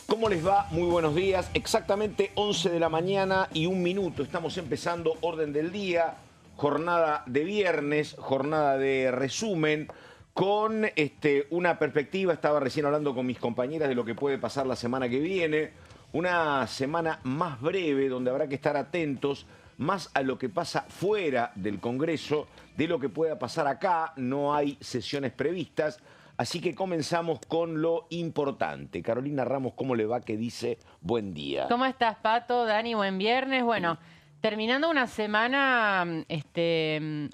¿Cómo les va? Muy buenos días. Exactamente 11 de la mañana y 1 minuto. Estamos empezando Orden del Día, jornada de viernes, jornada de resumen, con una perspectiva. Estaba recién hablando con mis compañeras de lo que puede pasar la semana que viene. Una semana más breve, donde habrá que estar atentos más a lo que pasa fuera del Congreso, de lo que pueda pasar acá. No hay sesiones previstas. Así que comenzamos con lo importante. Carolina Ramos, ¿cómo le va? ¿Qué dice? Buen día. ¿Cómo estás, Pato? Dani, buen viernes. Bueno, terminando una semana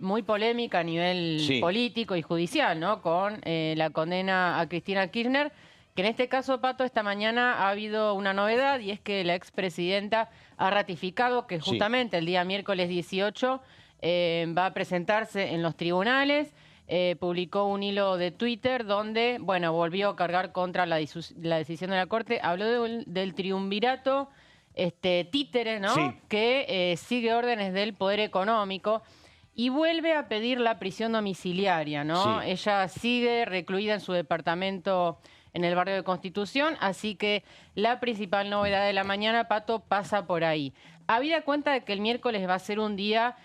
muy polémica a nivel político y judicial, ¿no? Con la condena a Cristina Kirchner, que en este caso, Pato, esta mañana ha habido una novedad, y es que la expresidenta ha ratificado que justamente el día miércoles 18 va a presentarse en los tribunales. Publicó un hilo de Twitter donde, bueno, volvió a cargar contra la decisión de la Corte. Habló del triunvirato títere, ¿no? Sí. Que sigue órdenes del Poder Económico y vuelve a pedir la prisión domiciliaria, ¿no? Sí. Ella sigue recluida en su departamento en el barrio de Constitución, así que la principal novedad de la mañana, Pato, pasa por ahí. Habida cuenta de que el miércoles va a ser un día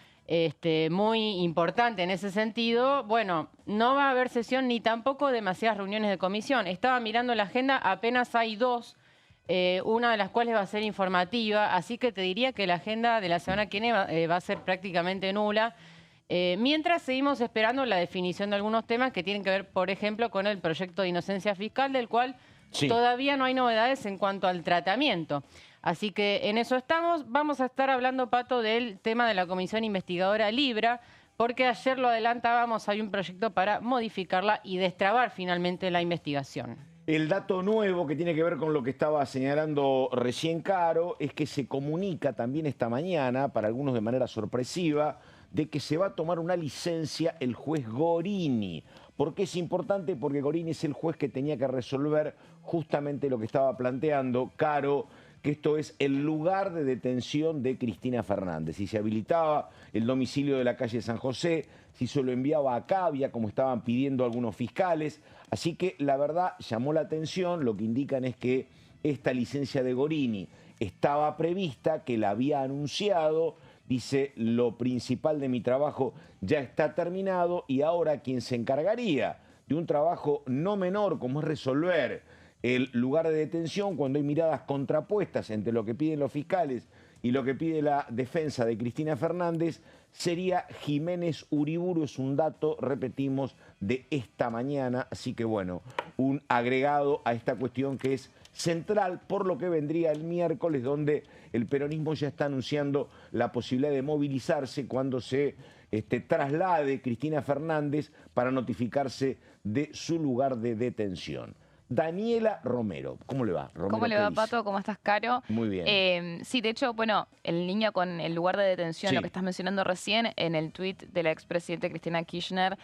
muy importante en ese sentido, bueno, no va a haber sesión ni tampoco demasiadas reuniones de comisión. Estaba mirando la agenda, apenas hay dos, una de las cuales va a ser informativa, así que te diría que la agenda de la semana que viene va a ser prácticamente nula. Mientras seguimos esperando la definición de algunos temas que tienen que ver, por ejemplo, con el proyecto de inocencia fiscal, del cual todavía no hay novedades en cuanto al tratamiento. Así que en eso estamos. Vamos a estar hablando, Pato, del tema de la Comisión Investigadora Libra, porque ayer lo adelantábamos, hay un proyecto para modificarla y destrabar finalmente la investigación. El dato nuevo que tiene que ver con lo que estaba señalando recién Caro es que se comunica también esta mañana, para algunos de manera sorpresiva, de que se va a tomar una licencia el juez Gorini. ¿Por qué es importante? Porque Gorini es el juez que tenía que resolver justamente lo que estaba planteando Caro, que esto es el lugar de detención de Cristina Fernández. Si se habilitaba el domicilio de la calle San José, si se lo enviaba a Cavia, como estaban pidiendo algunos fiscales. Así que la verdad llamó la atención. Lo que indican es que esta licencia de Gorini estaba prevista, que la había anunciado. Dice, lo principal de mi trabajo ya está terminado y ahora quien se encargaría de un trabajo no menor como es resolver el lugar de detención cuando hay miradas contrapuestas entre lo que piden los fiscales y lo que pide la defensa de Cristina Fernández, sería Jiménez Uriburu. Es un dato, repetimos, de esta mañana. Así que bueno, un agregado a esta cuestión que es central por lo que vendría el miércoles, donde el peronismo ya está anunciando la posibilidad de movilizarse cuando se traslade Cristina Fernández para notificarse de su lugar de detención. Daniela Romero, ¿cómo le va? Romero, ¿cómo le va, Pato? ¿Cómo estás, Caro? Muy bien. Sí, de hecho, bueno, en línea con el lugar de detención, lo que estás mencionando recién, en el tuit de la expresidenta Cristina Kirchner,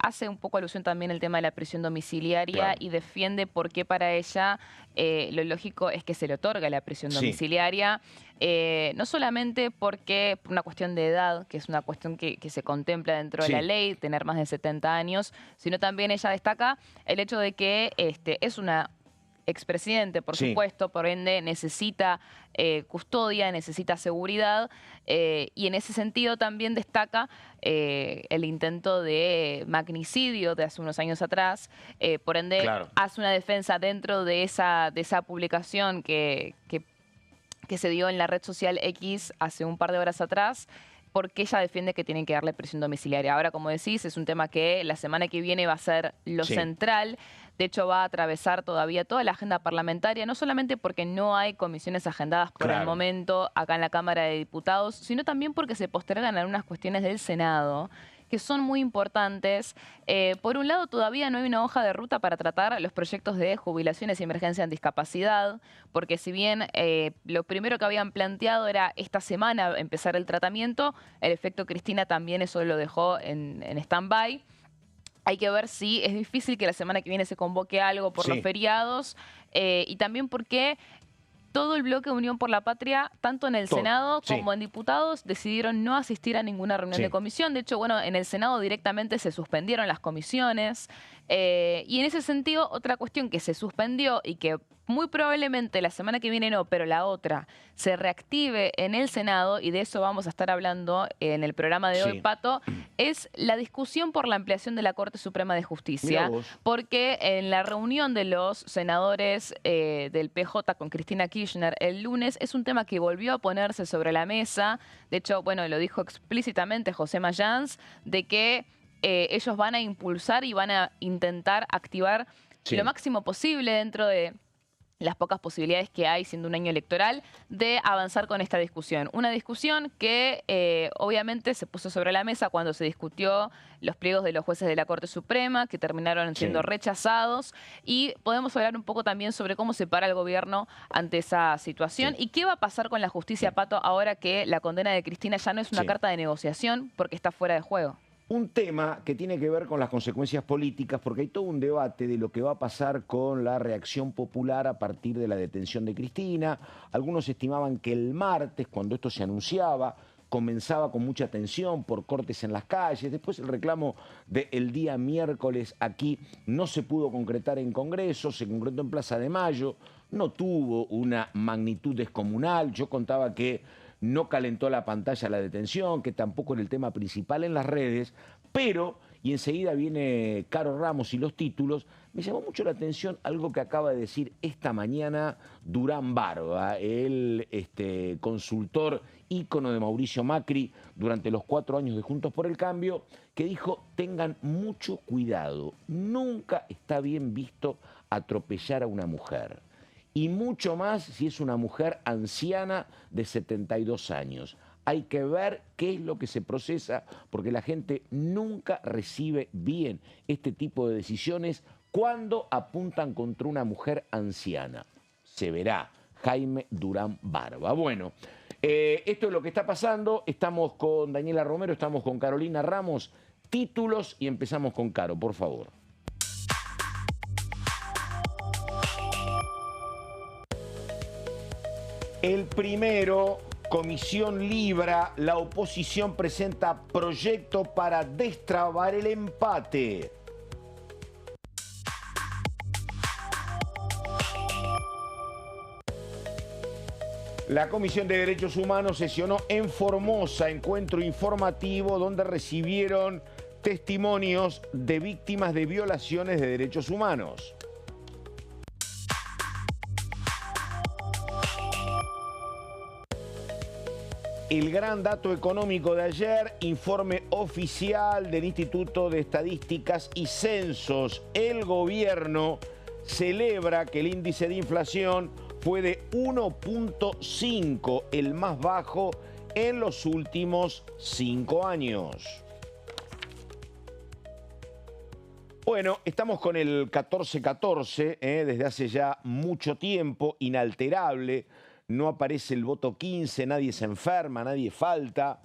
hace un poco alusión también al tema de la prisión domiciliaria y defiende por qué para ella lo lógico es que se le otorga la prisión domiciliaria. No solamente porque por una cuestión de edad, que es una cuestión que se contempla dentro de la ley, tener más de 70 años, sino también ella destaca el hecho de que es una expresidente, por supuesto, por ende necesita custodia, necesita seguridad, y en ese sentido también destaca el intento de magnicidio de hace unos años atrás, por ende hace una defensa dentro de esa publicación que se dio en la red social X hace un par de horas atrás, porque ella defiende que tienen que darle prisión domiciliaria. Ahora, como decís, es un tema que la semana que viene va a ser lo central. De hecho, va a atravesar todavía toda la agenda parlamentaria, no solamente porque no hay comisiones agendadas por el momento acá en la Cámara de Diputados, sino también porque se postergan algunas cuestiones del Senado, que son muy importantes. Por un lado, todavía no hay una hoja de ruta para tratar los proyectos de jubilaciones y emergencia en discapacidad, porque si bien lo primero que habían planteado era esta semana empezar el tratamiento, el efecto Cristina también eso lo dejó en stand-by. Hay que ver si es difícil que la semana que viene se convoque algo por los feriados, y también porque todo el bloque de Unión por la Patria, tanto en el Senado como en diputados, decidieron no asistir a ninguna reunión de comisión. De hecho, bueno, en el Senado directamente se suspendieron las comisiones Y en ese sentido, otra cuestión que se suspendió y que muy probablemente la semana que viene no, pero la otra se reactive en el Senado, y de eso vamos a estar hablando en el programa de hoy, Pato, es la discusión por la ampliación de la Corte Suprema de Justicia. Porque en la reunión de los senadores del PJ con Cristina Kirchner el lunes es un tema que volvió a ponerse sobre la mesa. De hecho, bueno, lo dijo explícitamente José Mayans, de que ellos van a impulsar y van a intentar activar lo máximo posible dentro de las pocas posibilidades que hay, siendo un año electoral, de avanzar con esta discusión. Una discusión que obviamente se puso sobre la mesa cuando se discutió los pliegos de los jueces de la Corte Suprema, que terminaron siendo rechazados, y podemos hablar un poco también sobre cómo se para el gobierno ante esa situación y qué va a pasar con la justicia, Pato, ahora que la condena de Cristina ya no es una carta de negociación porque está fuera de juego. Un tema que tiene que ver con las consecuencias políticas, porque hay todo un debate de lo que va a pasar con la reacción popular a partir de la detención de Cristina. Algunos estimaban que el martes, cuando esto se anunciaba, comenzaba con mucha tensión por cortes en las calles. Después el reclamo del día miércoles aquí no se pudo concretar en Congreso, se concretó en Plaza de Mayo, no tuvo una magnitud descomunal. Yo contaba que no calentó la pantalla la detención, que tampoco era el tema principal en las redes, pero, y enseguida viene Caro Ramos y los títulos, me llamó mucho la atención algo que acaba de decir esta mañana Durán Barba, el consultor ícono de Mauricio Macri durante los 4 años de Juntos por el Cambio, que dijo: tengan mucho cuidado, nunca está bien visto atropellar a una mujer. Y mucho más si es una mujer anciana de 72 años. Hay que ver qué es lo que se procesa, porque la gente nunca recibe bien este tipo de decisiones cuando apuntan contra una mujer anciana. Se verá. Jaime Durán Barba. Bueno, esto es lo que está pasando. Estamos con Daniela Romero, estamos con Carolina Ramos. Títulos y empezamos con Caro, por favor. El primero, Comisión Libra, la oposición presenta proyecto para destrabar el empate. La Comisión de Derechos Humanos sesionó en Formosa, encuentro informativo donde recibieron testimonios de víctimas de violaciones de derechos humanos. El gran dato económico de ayer, informe oficial del Instituto de Estadísticas y Censos. El gobierno celebra que el índice de inflación fue de 1.5, el más bajo en los últimos 5 años. Bueno, estamos con el 14-14, desde hace ya mucho tiempo, inalterable. No aparece el voto 15, nadie se enferma, nadie falta.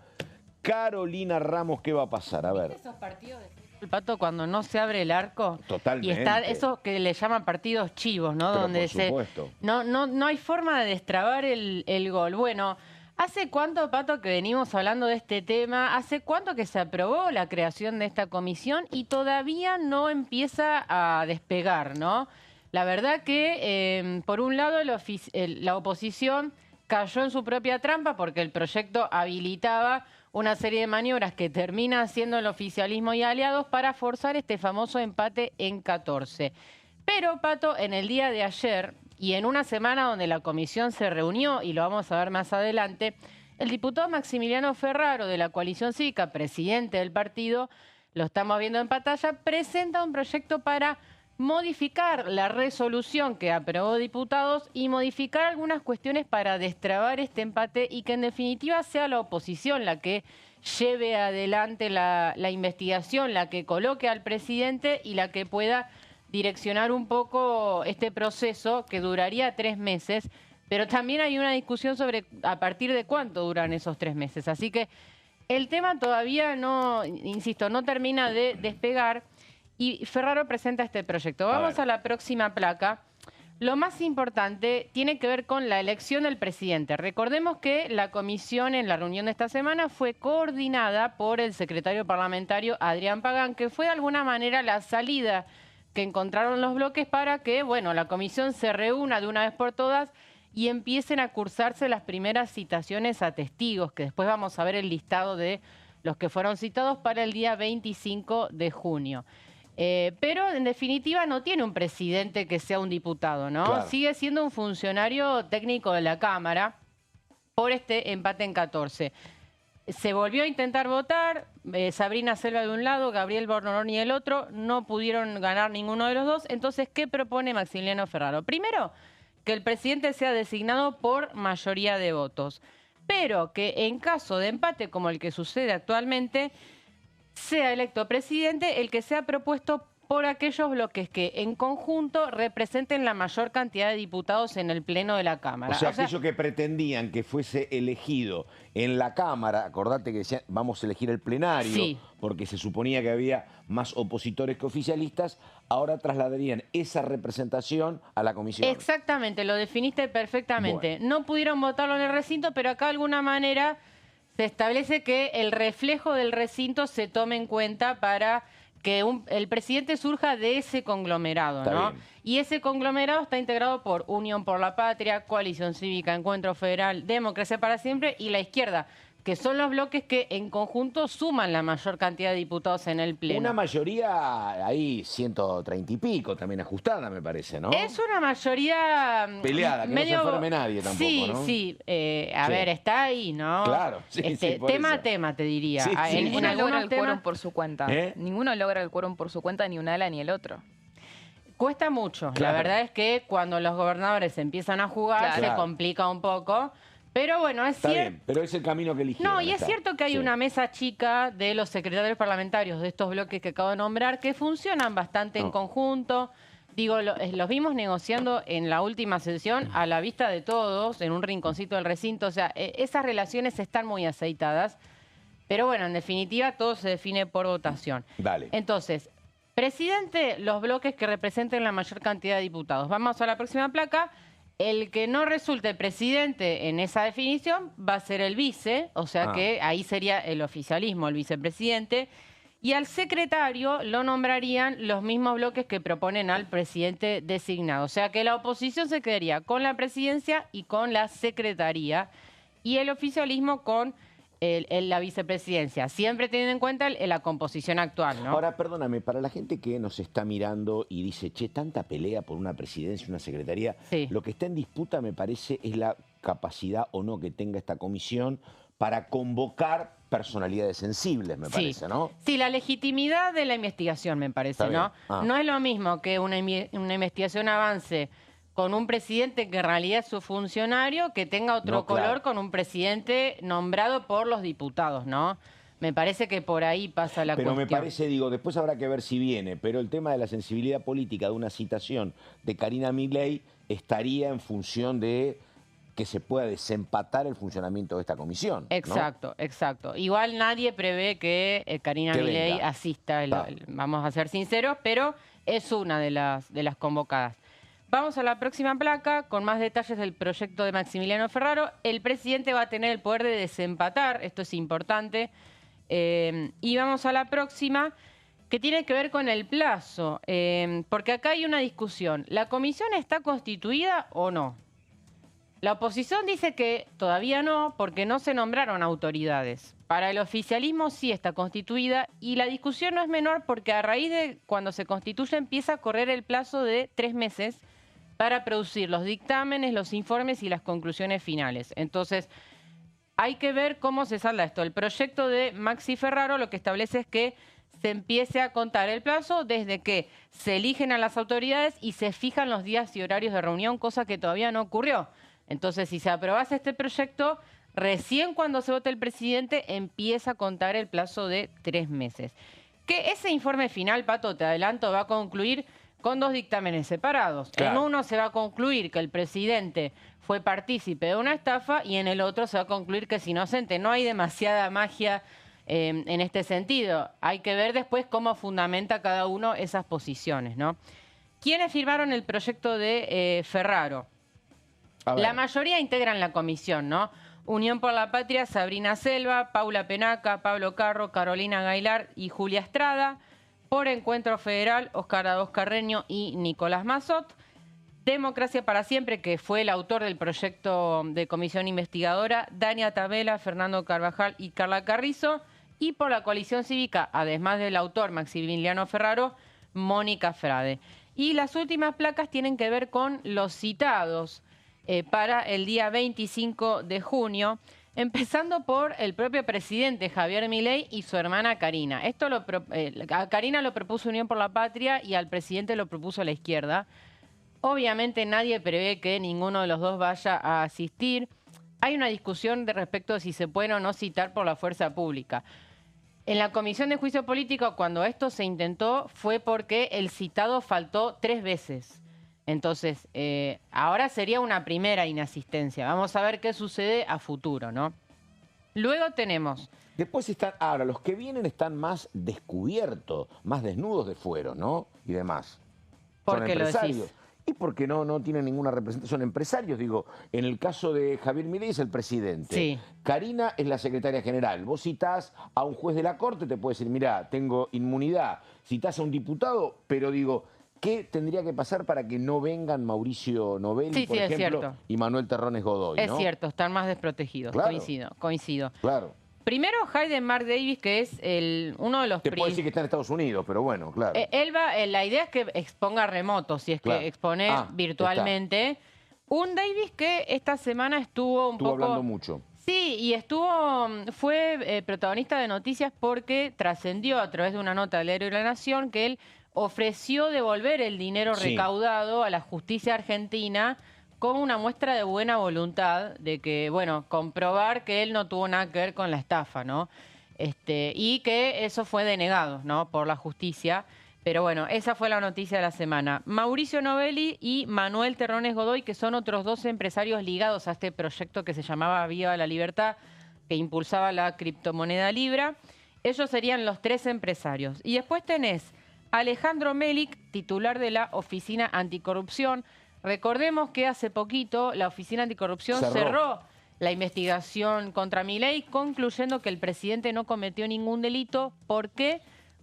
Carolina Ramos, ¿qué va a pasar? A ver. ¿Viste esos partidos de fútbol, Pato, cuando no se abre el arco? Totalmente. Y están esos que le llaman partidos chivos, ¿no? Pero donde por supuesto. no hay forma de destrabar el gol. Bueno, ¿hace cuánto, Pato, que venimos hablando de este tema? ¿Hace cuánto que se aprobó la creación de esta comisión y todavía no empieza a despegar, ¿no? La verdad que, por un lado, la oposición cayó en su propia trampa porque el proyecto habilitaba una serie de maniobras que termina haciendo el oficialismo y aliados para forzar este famoso empate en 14. Pero, Pato, en el día de ayer, y en una semana donde la comisión se reunió, y lo vamos a ver más adelante, el diputado Maximiliano Ferraro, de la Coalición Cívica, presidente del partido, lo estamos viendo en pantalla, presenta un proyecto para modificar la resolución que aprobó diputados y modificar algunas cuestiones para destrabar este empate y que en definitiva sea la oposición la que lleve adelante la investigación, la que coloque al presidente y la que pueda direccionar un poco este proceso que duraría 3 meses, pero también hay una discusión sobre a partir de cuánto duran esos 3 meses. Así que el tema todavía no, insisto, no termina de despegar. Y Ferraro presenta este proyecto. Vamos a la próxima placa. Lo más importante tiene que ver con la elección del presidente. Recordemos que la comisión en la reunión de esta semana fue coordinada por el secretario parlamentario Adrián Pagán, que fue de alguna manera la salida que encontraron los bloques para que, bueno, la comisión se reúna de una vez por todas y empiecen a cursarse las primeras citaciones a testigos, que después vamos a ver el listado de los que fueron citados para el día 25 de junio. Pero en definitiva no tiene un presidente que sea un diputado, ¿no? Claro. Sigue siendo un funcionario técnico de la Cámara por este empate en 14. Se volvió a intentar votar, Sabrina Selva de un lado, Gabriel Bornoroni del otro, no pudieron ganar ninguno de los dos. Entonces, ¿qué propone Maximiliano Ferraro? Primero, que el presidente sea designado por mayoría de votos, pero que en caso de empate como el que sucede actualmente, sea electo presidente el que sea propuesto por aquellos bloques que en conjunto representen la mayor cantidad de diputados en el Pleno de la Cámara. O sea, aquellos que pretendían que fuese elegido en la Cámara, acordate que decían, vamos a elegir el plenario, sí, porque se suponía que había más opositores que oficialistas, ahora trasladarían esa representación a la comisión. Exactamente, lo definiste perfectamente. Bueno. No pudieron votarlo en el recinto, pero acá de alguna manera se establece que el reflejo del recinto se tome en cuenta para que el presidente surja de ese conglomerado, Está ¿no? bien. Y ese conglomerado está integrado por Unión por la Patria, Coalición Cívica, Encuentro Federal, Democracia para Siempre y la izquierda, que son los bloques que en conjunto suman la mayor cantidad de diputados en el Pleno. Una mayoría ahí 130 y pico, también ajustada, me parece, ¿no? Es una mayoría peleada, que medio... no se enferme nadie tampoco, sí, ¿no? Sí, a ver, está ahí, ¿no? Claro, sí, sí, por tema eso. a tema, te diría. Sí, sí, En sí. Ninguno logra algunos el temas quórum por su cuenta. ¿Eh? Ninguno logra el quórum por su cuenta, ni un ala ni el otro. cuesta mucho. Claro. La verdad es que cuando los gobernadores empiezan a jugar Claro. se complica un poco. Pero bueno, es Está cierto... bien, pero es el camino que eligieron. No, y es está. cierto que hay Sí. una mesa chica de los secretarios parlamentarios de estos bloques que acabo de nombrar que funcionan bastante en conjunto. Digo, los vimos negociando en la última sesión a la vista de todos, en un rinconcito del recinto. O sea, esas relaciones están muy aceitadas. Pero bueno, en definitiva, todo se define por votación. Dale. Entonces, presidente, los bloques que representen la mayor cantidad de diputados. Vamos a la próxima placa. El que no resulte presidente en esa definición va a ser el vice, o sea que ahí sería el oficialismo, el vicepresidente. Y al secretario lo nombrarían los mismos bloques que proponen al presidente designado. O sea que la oposición se quedaría con la presidencia y con la secretaría, y el oficialismo con la vicepresidencia, siempre teniendo en cuenta la composición actual, ¿no? Ahora, perdóname, para la gente que nos está mirando y dice, che, tanta pelea por una presidencia, una secretaría, Sí. lo que está en disputa, me parece, es la capacidad o no que tenga esta comisión para convocar personalidades sensibles, me parece, ¿no? Sí, la legitimidad de la investigación, me parece, Está ¿no? bien. Ah. No es lo mismo que una investigación avance con un presidente que en realidad es su funcionario, que tenga otro No, claro. color con un presidente nombrado por los diputados, ¿no? Me parece que por ahí pasa la Pero cuestión. me parece, digo, después habrá que ver si viene, pero el tema de la sensibilidad política de una citación de Karina Milei estaría en función de que se pueda desempatar el funcionamiento de esta comisión, ¿no? Exacto, exacto. Igual nadie prevé que Karina Que Milei venga. asista, Está. vamos a ser sinceros, pero es una de las convocadas. Vamos a la próxima placa con más detalles del proyecto de Maximiliano Ferraro. El presidente va a tener el poder de desempatar, esto es importante. Y vamos a la próxima, que tiene que ver con el plazo, porque acá hay una discusión. ¿La comisión está constituida o no? La oposición dice que todavía no, porque no se nombraron autoridades. Para el oficialismo sí está constituida, y la discusión no es menor porque a raíz de cuando se constituye empieza a correr el plazo de 3 meses para producir los dictámenes, los informes y las conclusiones finales. Entonces, hay que ver cómo se salda esto. El proyecto de Maxi Ferraro lo que establece es que se empiece a contar el plazo desde que se eligen a las autoridades y se fijan los días y horarios de reunión, cosa que todavía no ocurrió. Entonces, si se aprobase este proyecto, recién cuando se vote el presidente empieza a contar el plazo de 3 meses. Que ese informe final, Pato, te adelanto, va a concluir con 2 dictámenes separados. Claro. En uno se va a concluir que el presidente fue partícipe de una estafa y en el otro se va a concluir que es inocente. No hay demasiada magia en este sentido. Hay que ver después cómo fundamenta cada uno esas posiciones, ¿no? ¿Quiénes firmaron el proyecto de Ferraro? A ver. La mayoría integran la comisión, ¿no? Unión por la Patria, Sabrina Selva, Paula Penaca, Pablo Carro, Carolina Gailar y Julia Estrada. Por Encuentro Federal, Óscar Adós Carreño y Nicolás Massot. Democracia para Siempre, que fue el autor del proyecto de comisión investigadora, Dania Tabela, Fernando Carvajal y Carla Carrizo. Y por la Coalición Cívica, además del autor Maximiliano Ferraro, Mónica Frade. Y las últimas placas tienen que ver con los citados para el día 25 de junio, empezando por el propio presidente Javier Milei y su hermana Karina. A Karina lo propuso Unión por la Patria y al presidente lo propuso la izquierda. Obviamente nadie prevé que ninguno de los dos vaya a asistir. Hay una discusión respecto de si se puede o no citar por la fuerza pública. En la Comisión de Juicio Político, cuando esto se intentó, fue porque el citado faltó 3 veces. Entonces, ahora sería una primera inasistencia. Vamos a ver qué sucede a futuro, ¿no? Luego tenemos... Después están, ahora, los que vienen están más descubiertos, más desnudos de fuero, ¿no? Y demás. ¿Por qué lo decís? Y porque no tienen ninguna representación. Son empresarios, digo. En el caso de Javier Milei es el presidente. Sí. Karina es la secretaria general. Vos citás a un juez de la corte, te puede decir, mirá, tengo inmunidad. Citás a un diputado, pero digo, ¿qué tendría que pasar para que no vengan Mauricio Novelli, por ejemplo, y Manuel Terrones Godoy? Es cierto, están más desprotegidos. Claro. Coincido. Claro. Primero, Hayden Mark Davis, que es uno de los... Te puedo decir que está en Estados Unidos, pero bueno, claro. La idea es que exponga remoto, si es que expone virtualmente. Un Davis que esta semana estuvo hablando mucho. Sí, y fue protagonista de noticias porque trascendió a través de una nota del diario La Nación que él ofreció devolver el dinero recaudado a la justicia argentina como una muestra de buena voluntad de que, bueno, comprobar que él no tuvo nada que ver con la estafa, ¿no? Y que eso fue denegado, ¿no? Por la justicia. Pero bueno, esa fue la noticia de la semana. Mauricio Novelli y Manuel Terrones Godoy, que son otros 2 empresarios ligados a este proyecto que se llamaba Viva la Libertad, que impulsaba la criptomoneda Libra. Ellos serían los 3 empresarios. Y después tenés Alejandro Melik, titular de la Oficina Anticorrupción. Recordemos que hace poquito la Oficina Anticorrupción cerró la investigación contra Milei, concluyendo que el presidente no cometió ningún delito. ¿Por qué?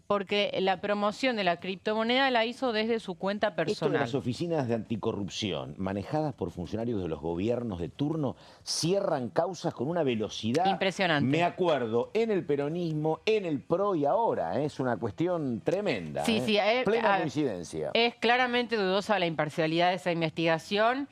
Porque la promoción de la criptomoneda la hizo desde su cuenta personal. Esto de las oficinas de anticorrupción, manejadas por funcionarios de los gobiernos de turno, cierran causas con una velocidad... impresionante. Me acuerdo, en el peronismo, en el PRO y ahora. Es una cuestión tremenda. Sí, sí. Plena coincidencia. Es claramente dudosa la imparcialidad de esa investigación.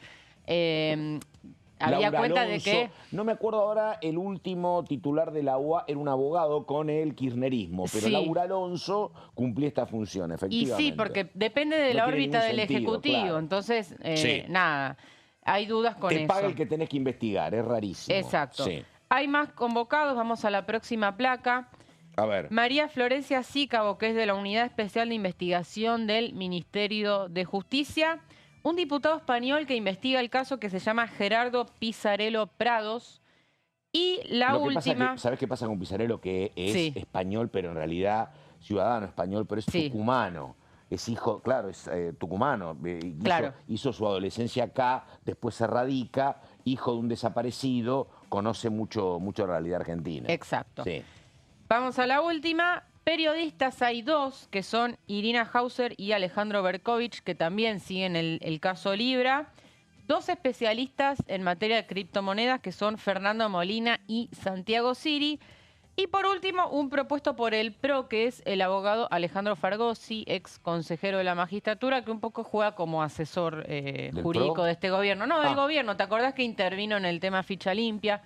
Había cuenta de que... No me acuerdo ahora, el último titular de la UA era un abogado con el kirchnerismo, pero Laura Alonso cumplía esta función, efectivamente. Y sí, porque depende de la órbita del Ejecutivo, claro. Entonces, nada, hay dudas con eso. Te paga el que tenés que investigar, es rarísimo. Exacto. Sí. Hay más convocados, vamos a la próxima placa. A ver. María Florencia Sícabo, que es de la Unidad Especial de Investigación del Ministerio de Justicia. Un diputado español que investiga el caso que se llama Gerardo Pisarello Prados. Y la última... ¿Sabés qué pasa con Pisarello? Que es español, pero en realidad ciudadano español, pero es tucumano. Es hijo, claro, es tucumano. Hizo su adolescencia acá, después se radica, hijo de un desaparecido, conoce mucho la realidad argentina. Exacto. Sí. Vamos a la última. Periodistas hay 2, que son Irina Hauser y Alejandro Berkovich, que también siguen el caso Libra. 2 especialistas en materia de criptomonedas, que son Fernando Molina y Santiago Siri. Y por último, un propuesto por el PRO, que es el abogado Alejandro Fargosi, ex consejero de la magistratura, que un poco juega como asesor jurídico de este gobierno. No, del gobierno. ¿Te acordás que intervino en el tema ficha limpia?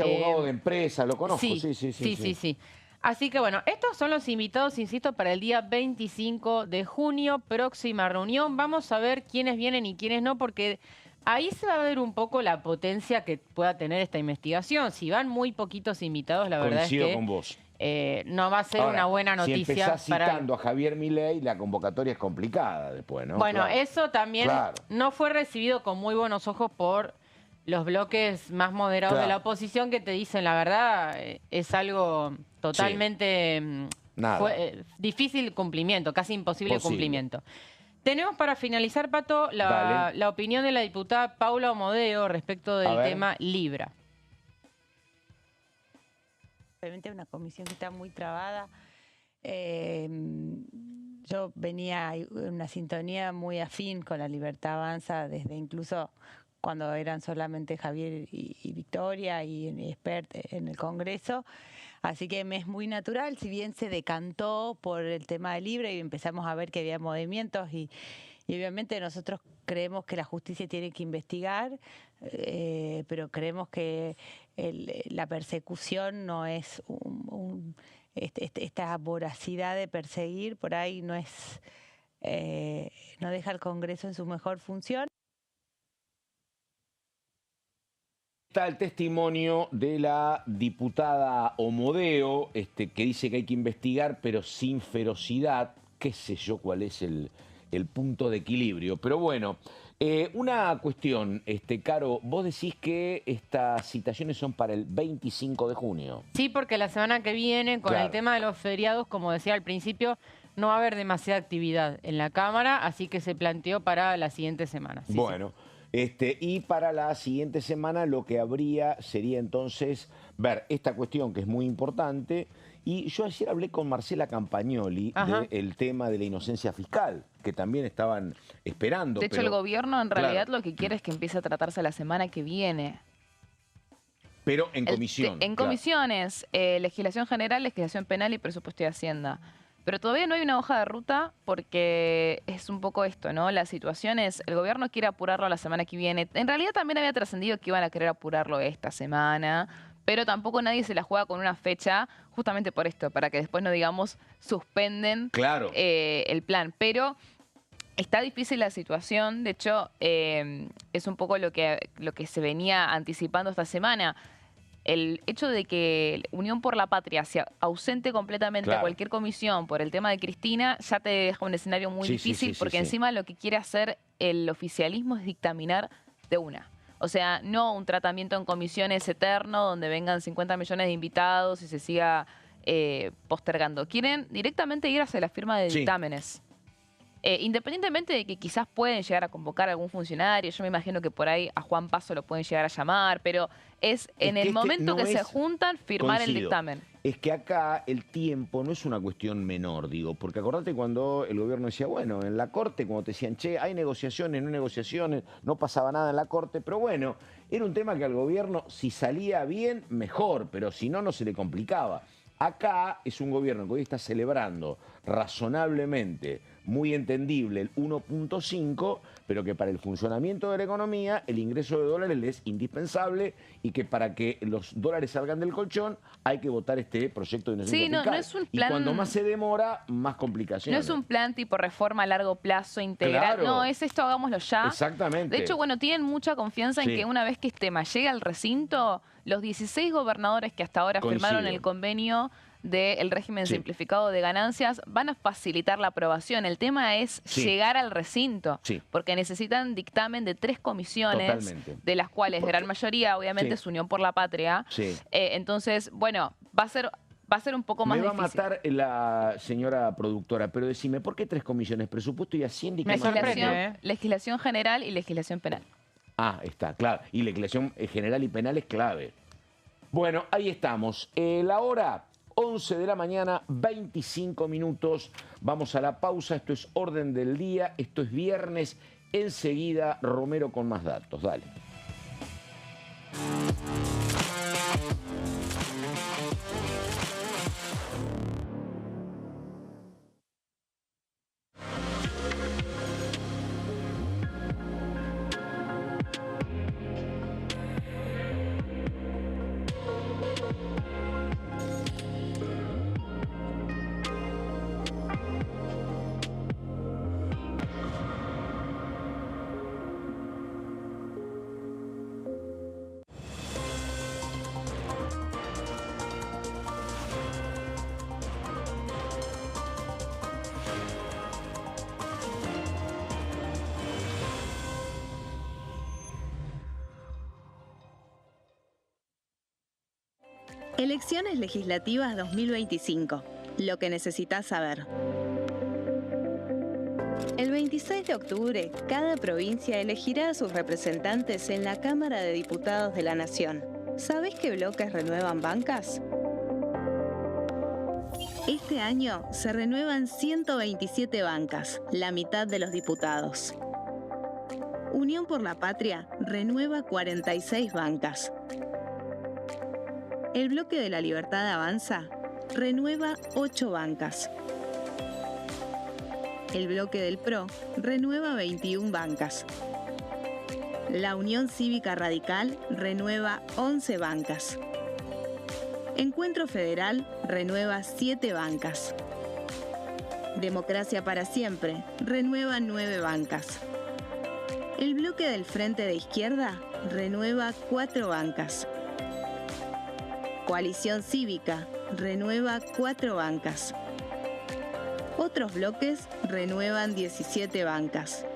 Abogado de empresa, lo conozco. Sí. Así que bueno, estos son los invitados, insisto, para el día 25 de junio, próxima reunión. Vamos a ver quiénes vienen y quiénes no, porque ahí se va a ver un poco la potencia que pueda tener esta investigación. Si van muy poquitos invitados, la verdad es que con vos. No va a ser una buena noticia. Si empezás citando a Javier Milei, la convocatoria es complicada después, ¿no? Bueno, eso también no fue recibido con muy buenos ojos por los bloques más moderados de la oposición, que te dicen la verdad, es algo totalmente difícil cumplimiento, casi imposible cumplimiento. Tenemos para finalizar, Pato, la opinión de la diputada Paula Omodeo respecto del tema Libra. Obviamente una comisión que está muy trabada. yo venía en una sintonía muy afín con La Libertad Avanza desde incluso cuando eran solamente Javier y Victoria y Espert en el Congreso. Así que me es muy natural, si bien se decantó por el tema de Libre y empezamos a ver que había movimientos y obviamente nosotros creemos que la justicia tiene que investigar, pero creemos que la persecución no es esta voracidad de perseguir, por ahí no es, no deja al Congreso en su mejor función. Está el testimonio de la diputada Omodeo, que dice que hay que investigar, pero sin ferocidad. Qué sé yo cuál es el punto de equilibrio. Pero bueno, una cuestión, Caro, vos decís que estas citaciones son para el 25 de junio. Sí, porque la semana que viene, con el tema de los feriados, como decía al principio, no va a haber demasiada actividad en la Cámara, así que se planteó para la siguiente semana. Sí, bueno. Sí. Y para la siguiente semana lo que habría sería entonces ver esta cuestión que es muy importante. Y yo ayer hablé con Marcela Campagnoli del tema de la inocencia fiscal, que también estaban esperando. De hecho, el gobierno en realidad lo que quiere es que empiece a tratarse la semana que viene. Pero en comisión. En comisiones, legislación general, legislación penal y presupuesto de Hacienda. Pero todavía no hay una hoja de ruta porque es un poco esto, ¿no? La situación es, el gobierno quiere apurarlo la semana que viene. En realidad también había trascendido que iban a querer apurarlo esta semana, pero tampoco nadie se la juega con una fecha justamente por esto, para que después no digamos suspenden el plan. Pero está difícil la situación, de hecho es un poco lo que se venía anticipando esta semana. El hecho de que Unión por la Patria se ausente completamente a cualquier comisión por el tema de Cristina ya te deja un escenario muy difícil porque encima lo que quiere hacer el oficialismo es dictaminar de una. O sea, no un tratamiento en comisiones eterno donde vengan 50 millones de invitados y se siga postergando. Quieren directamente ir hacia la firma de dictámenes. Independientemente de que quizás pueden llegar a convocar a algún funcionario, yo me imagino que por ahí a Juan Paso lo pueden llegar a llamar, pero es en el momento que se juntan firmar el dictamen. Es que acá el tiempo no es una cuestión menor, digo, porque acordate cuando el gobierno decía, bueno, en la Corte, cuando te decían, che, hay negociaciones, no hay negociaciones, no pasaba nada en la Corte, pero bueno, era un tema que al gobierno, si salía bien, mejor, pero si no, no se le complicaba. Acá es un gobierno que hoy está celebrando razonablemente, muy entendible, el 1.5, pero que para el funcionamiento de la economía el ingreso de dólares es indispensable y que para que los dólares salgan del colchón hay que votar este proyecto de inocencia fiscal. No es un plan, y cuando más se demora, más complicaciones. No es un plan tipo reforma a largo plazo integral. No, es esto, hagámoslo ya. Exactamente. De hecho, bueno, tienen mucha confianza en que una vez que este tema llegue al recinto, los 16 gobernadores que hasta ahora firmaron el convenio del régimen simplificado de ganancias van a facilitar la aprobación. El tema es llegar al recinto, porque necesitan dictamen de 3 comisiones, de las cuales gran mayoría obviamente es Unión por la Patria. Entonces, bueno, va a ser un poco más difícil. Me va a matar la señora productora, pero decime, ¿por qué 3 comisiones? Presupuesto y Hacienda y qué más. Legislación general y legislación penal. Ah, está, claro. Y legislación general y penal es clave. Bueno, ahí estamos. La hora 11 de la mañana, 25 minutos. Vamos a la pausa. Esto es Orden del Día. Esto es viernes. Enseguida, Romero con más datos. Dale. Elecciones legislativas 2025. Lo que necesitas saber. El 26 de octubre, cada provincia elegirá a sus representantes en la Cámara de Diputados de la Nación. ¿Sabés qué bloques renuevan bancas? Este año se renuevan 127 bancas, la mitad de los diputados. Unión por la Patria renueva 46 bancas. El Bloque de la Libertad Avanza renueva 8 bancas. El Bloque del PRO renueva 21 bancas. La Unión Cívica Radical renueva 11 bancas. Encuentro Federal renueva 7 bancas. Democracia para Siempre renueva 9 bancas. El Bloque del Frente de Izquierda renueva 4 bancas. Coalición Cívica renueva 4 bancas. Otros bloques renuevan 17 bancas.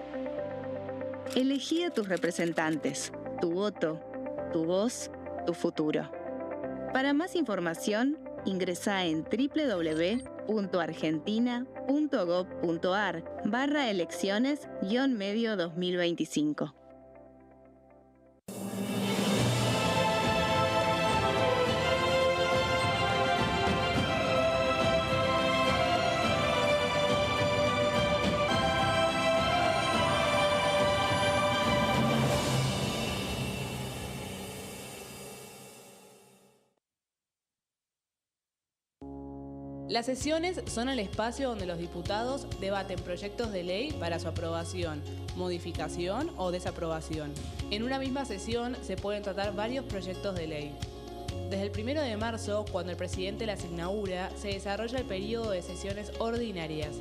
Elegí a tus representantes, tu voto, tu voz, tu futuro. Para más información, ingresá en www.argentina.gov.ar/elecciones-medio 2025. Las sesiones son el espacio donde los diputados debaten proyectos de ley para su aprobación, modificación o desaprobación. En una misma sesión se pueden tratar varios proyectos de ley. Desde el 1 de marzo, cuando el presidente las inaugura, se desarrolla el periodo de sesiones ordinarias.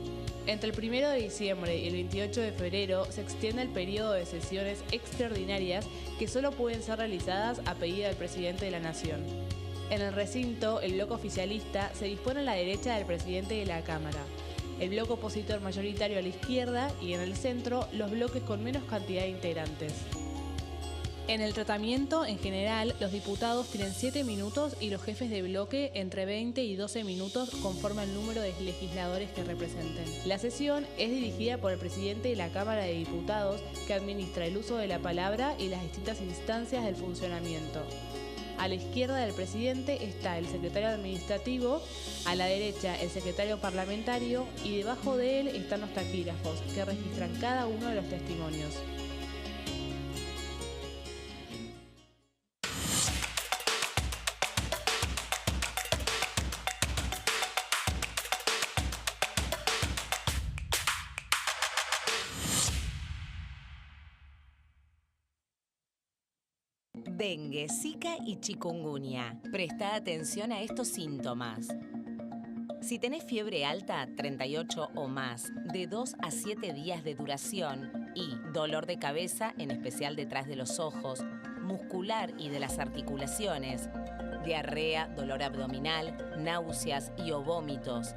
Entre el 1 de diciembre y el 28 de febrero se extiende el periodo de sesiones extraordinarias que solo pueden ser realizadas a pedido del presidente de la Nación. En el recinto, el bloque oficialista se dispone a la derecha del presidente de la Cámara, el bloque opositor mayoritario a la izquierda y en el centro los bloques con menos cantidad de integrantes. En el tratamiento, en general, los diputados tienen 7 minutos y los jefes de bloque entre 20 y 12 minutos conforme al número de legisladores que representen. La sesión es dirigida por el presidente de la Cámara de Diputados, que administra el uso de la palabra y las distintas instancias del funcionamiento. A la izquierda del presidente está el secretario administrativo, a la derecha el secretario parlamentario y debajo de él están los taquígrafos, que registran cada uno de los testimonios. Dengue, Zika y chikungunya. Presta atención a estos síntomas. Si tenés fiebre alta, 38 o más, de 2 a 7 días de duración y dolor de cabeza, en especial detrás de los ojos, muscular y de las articulaciones, diarrea, dolor abdominal, náuseas y o vómitos,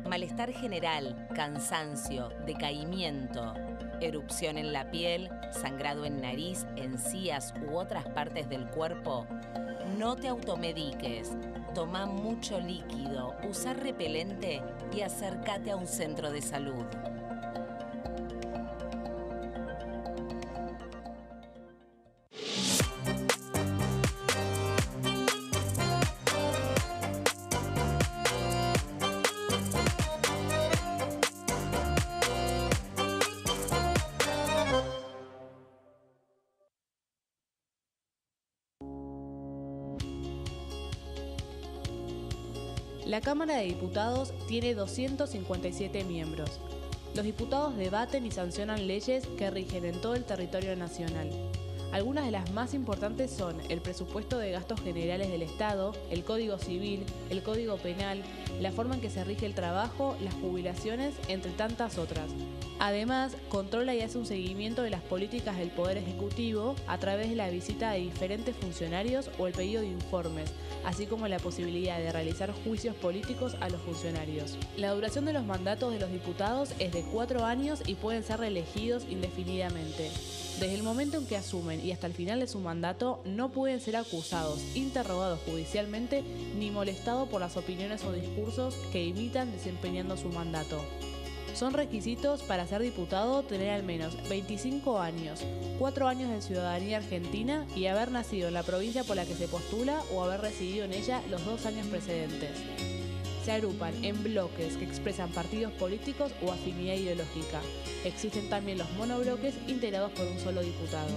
malestar general, cansancio, decaimiento, erupción en la piel, sangrado en nariz, encías u otras partes del cuerpo, no te automediques. Toma mucho líquido, usa repelente y acércate a un centro de salud. La Cámara de Diputados tiene 257 miembros. Los diputados debaten y sancionan leyes que rigen en todo el territorio nacional. Algunas de las más importantes son el presupuesto de gastos generales del Estado, el Código Civil, el Código Penal, la forma en que se rige el trabajo, las jubilaciones, entre tantas otras. Además, controla y hace un seguimiento de las políticas del Poder Ejecutivo a través de la visita de diferentes funcionarios o el pedido de informes, así como la posibilidad de realizar juicios políticos a los funcionarios. La duración de los mandatos de los diputados es de 4 años y pueden ser reelegidos indefinidamente. Desde el momento en que asumen y hasta el final de su mandato, no pueden ser acusados, interrogados judicialmente, ni molestados por las opiniones o discursos que imitan desempeñando su mandato. Son requisitos para ser diputado tener al menos 25 años, 4 años de ciudadanía argentina y haber nacido en la provincia por la que se postula o haber residido en ella los 2 años precedentes. se agrupan en bloques que expresan partidos políticos o afinidad ideológica. Existen también los monobloques integrados por un solo diputado.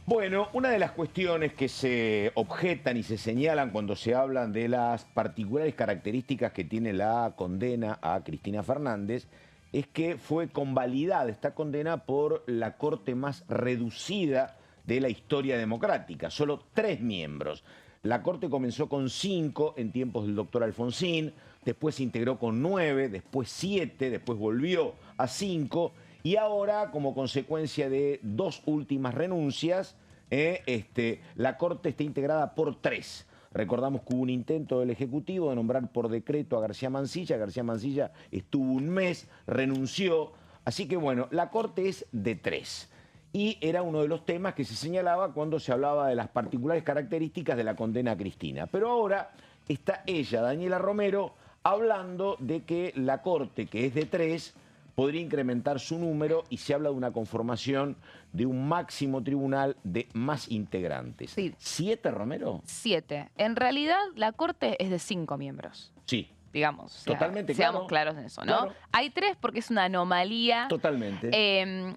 Bueno, una de las cuestiones que se objetan y se señalan cuando se hablan de las particulares características que tiene la condena a Cristina Fernández es que fue convalidada esta condena por la corte más reducida de la historia democrática, solo 3 miembros. La corte comenzó con 5 en tiempos del doctor Alfonsín, después se integró con 9, después 7, después volvió a 5 y ahora, como consecuencia de 2 últimas renuncias, la corte está integrada por 3. Recordamos que hubo un intento del Ejecutivo de nombrar por decreto a García Mansilla. García Mansilla estuvo un mes, renunció. Así que bueno, la corte es de 3. Y era uno de los temas que se señalaba cuando se hablaba de las particulares características de la condena a Cristina. Pero ahora está ella, Daniela Romero, hablando de que la corte, que es de 3, podría incrementar su número y se habla de una conformación de un máximo tribunal de más integrantes. Sí. ¿7, Romero? 7. En realidad, la Corte es de 5 miembros. Sí. Digamos. O sea, Totalmente, seamos claro. claros en eso, ¿no? Claro. Hay 3 porque es una anomalía. Totalmente.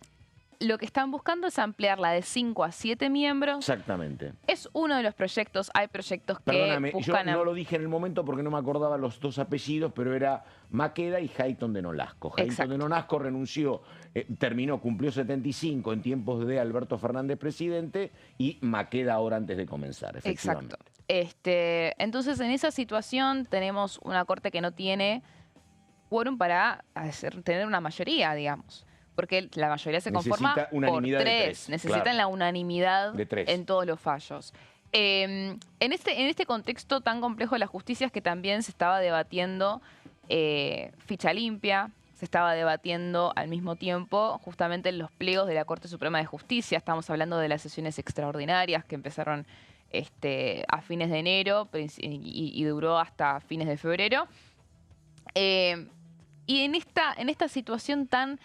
Lo que están buscando es ampliarla de 5 a 7 miembros. Exactamente. Es uno de los proyectos. Hay proyectos que Perdóname, buscan... yo no lo dije en el momento porque no me acordaba los 2 apellidos, pero era Maqueda y Hayton de Nolasco. Hayton de Nolasco renunció, cumplió 75 en tiempos de Alberto Fernández presidente y Maqueda ahora antes de comenzar, efectivamente. Exacto. Entonces, en esa situación tenemos una corte que no tiene quórum para tener una mayoría, digamos. Porque la mayoría se conforma por 3. Necesitan claro, la unanimidad de 3 en todos los fallos. En este contexto tan complejo de la justicia es que también se estaba debatiendo ficha limpia, se estaba debatiendo al mismo tiempo justamente los pliegos de la Corte Suprema de Justicia. Estamos hablando de las sesiones extraordinarias que empezaron a fines de enero y duró hasta fines de febrero. Y en esta situación tan...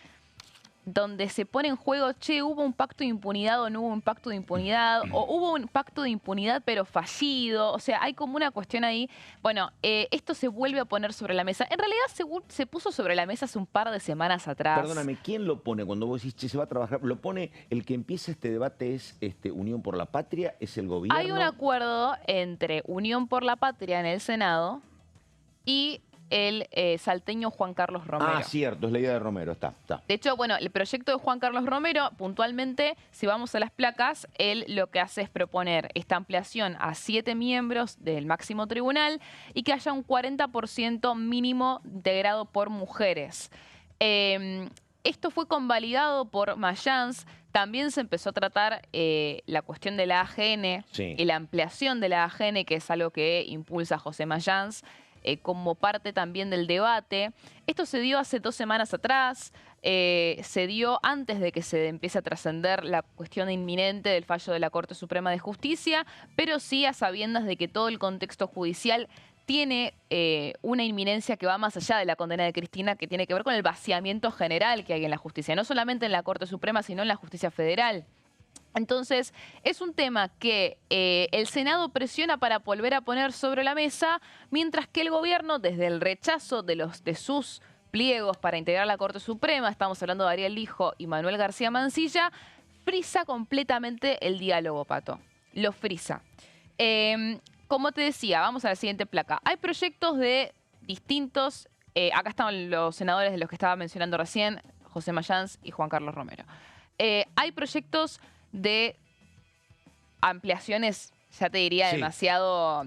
donde se pone en juego, che, ¿hubo un pacto de impunidad o no hubo un pacto de impunidad? ¿O hubo un pacto de impunidad pero fallido? O sea, hay como una cuestión ahí. Bueno, esto se vuelve a poner sobre la mesa. En realidad se puso sobre la mesa hace un par de semanas atrás. Perdóname, ¿quién lo pone cuando vos decís, che, se va a trabajar? ¿Lo pone el que empieza este debate es Unión por la Patria? ¿Es el gobierno? Hay un acuerdo entre Unión por la Patria en el Senado y el salteño Juan Carlos Romero. Ah, cierto, es la idea de Romero, está. De hecho, bueno, el proyecto de Juan Carlos Romero, puntualmente, si vamos a las placas, él lo que hace es proponer esta ampliación a 7 miembros del máximo tribunal y que haya un 40% mínimo integrado por mujeres. Esto fue convalidado por Mayans. También se empezó a tratar la cuestión de la AGN y la ampliación de la AGN, que es algo que impulsa José Mayans, como parte también del debate. Esto se dio hace 2 semanas atrás, se dio antes de que se empiece a trascender la cuestión inminente del fallo de la Corte Suprema de Justicia, pero sí a sabiendas de que todo el contexto judicial tiene una inminencia que va más allá de la condena de Cristina, que tiene que ver con el vaciamiento general que hay en la justicia, no solamente en la Corte Suprema, sino en la justicia federal. Entonces, es un tema que el Senado presiona para volver a poner sobre la mesa, mientras que el gobierno, desde el rechazo de sus pliegos para integrar la Corte Suprema, estamos hablando de Ariel Lijo y Manuel García Mansilla, frisa completamente el diálogo, Pato. Lo frisa. Como te decía, vamos a la siguiente placa. Hay proyectos de distintos... acá están los senadores de los que estaba mencionando recién, José Mayans y Juan Carlos Romero. Hay proyectos de ampliaciones, ya te diría, Sí. demasiado